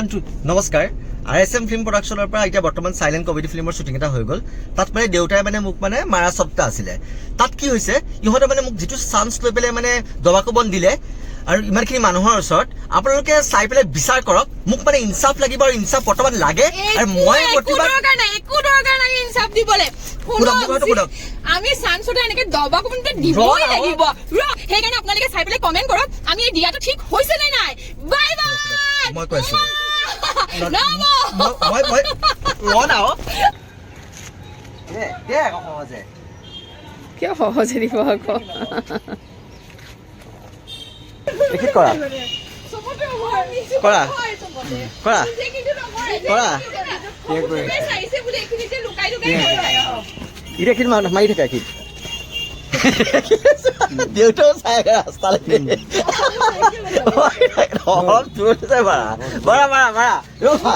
নমস্কাৰ RSM film প্ৰডাকশ্যনৰ পৰা এতিয়া বৰ্তমান সাইলেন্ট কমেডি ফিল্মৰ শুটিং এটা হৈ গ'ল তাত মানে দেউতাই মানে মোক মানে মাৰা সপ্তাহ আছিলে তাত কি হৈছে ইহঁতে মানে মোক যেটো চান্স লৈ পেলে মানে দবাকবন দিলে আৰু ইমানখিনি মানুহৰ ওচৰত আপোনালোকে চাই পেলে বিচাৰ কৰক মোক মানে ইনসাফ লাগিব আৰু ইনসাফ বৰ্তমান লাগে আৰু মই প্ৰতিবাদ একো দৰকাৰ নাই ইনসাফ দিবলে আমি চান্সটা এনেকে দবাকবনতে দিবই লাগিব হেকাৰণে আপোনালোকে চাই পেলে কমেন্ট কৰক আমি এই দিয়াটো ঠিক হৈছে নে নাই বাই বাই মই কৈছো মই ৰনাও দে সহজে কিয় সহজে দিব আকৌ লিখিত কৰা কৰা কৰা কৰা ইৰে কি মাৰি থাকে কি দেউতাও চাই ৰাস্তালে অলপ দূৰত চাই মাৰা মাৰা মাৰা ৰবা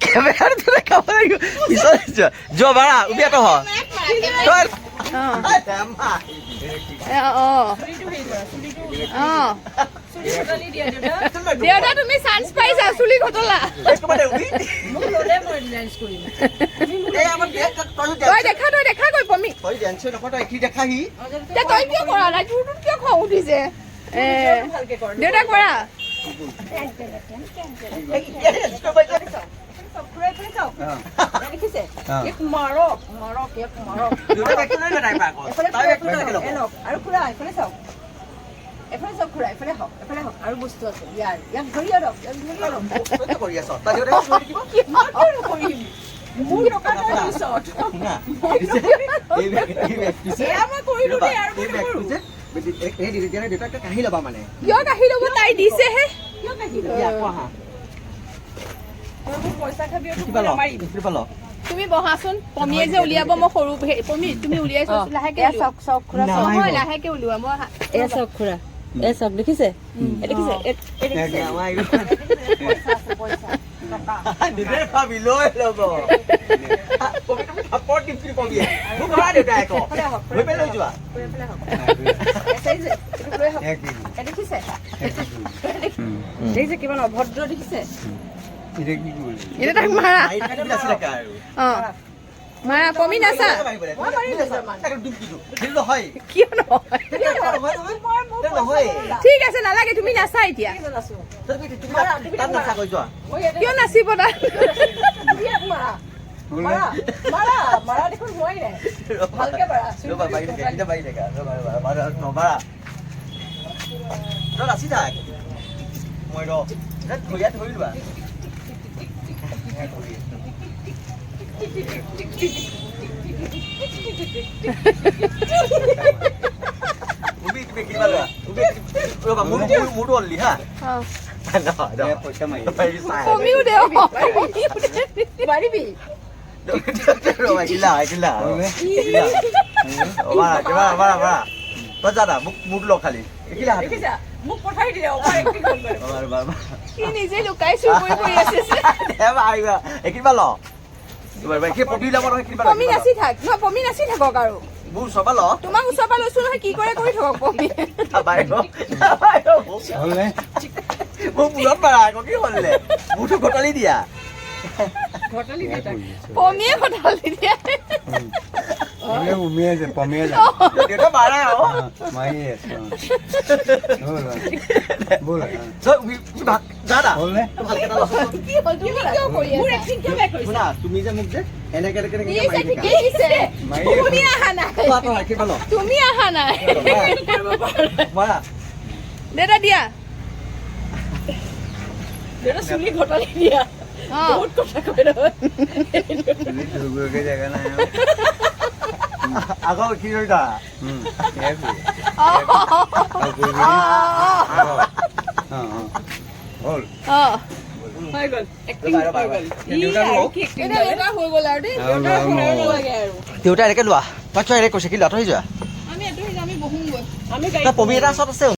কেমেৰা দেখাব লাগিব পিছত যোৱা মাৰা উবিয়াটো হয় দেউতা তুমি চান্স পাইছা চুলি ঘটলা তই দেখা গৈ পমি তই কিয় কৰা নাই তোৰ কিয় খং উঠিছে দেউতা কৰা আৰু বস্তু আছে ইয়াক ধৰি কাহি ল'বা মানে কিয় কাহি ল'ব তাই দিছেহে তুমি বহাচোন পমিয়ে যে উলিয়াব মই সৰু পমি তুমি উলিয়াইছো লাহেকে লাহেকে উলিওৱা মই এয়া চক খুৰা এ চক দেখিছে কিমান অভদ্ৰ দেখিছে মাৰা পমি নাচা ঠিক আছে নালাগে তুমি নাচা এতিয়া কিয় নাচিব নাচি থাক মই ধৰিলোৱা মোৰটো অনলি হা পমিও দে পাৰিবি তই জানা মোক মোৰটো লগ খালি মোক পঠাই দিলে কি নিজে লুকাই চুৰ কৰি আছে পমি নাচি থাক নহয় পমি নাচি থাকক আৰু মোৰ ওচৰ পৰা ল তোমাক ওচৰ পৰা লৈছো নহয় কি কৰে কৰি থাকক পমি মোক মূৰত মাৰা আকৌ কি হ'লে মোৰতো ঘটালি দিয়া পমিয়ে ঘটালি দিয়া দেউতা মাৰা তুমি যে মোক যে এনেকে তুমি আহা নাই মাৰা দেউতা দিয়া দেউতা চুলি ঘটালি দিয়া বহুত কথা কৈ আগৰ কি কৰিলা দেউতা এনেকে লোৱা তই এনেকে কৈছে কি লোৱা তই যোৱা আমি বহু পমি এটা ওচৰত আছে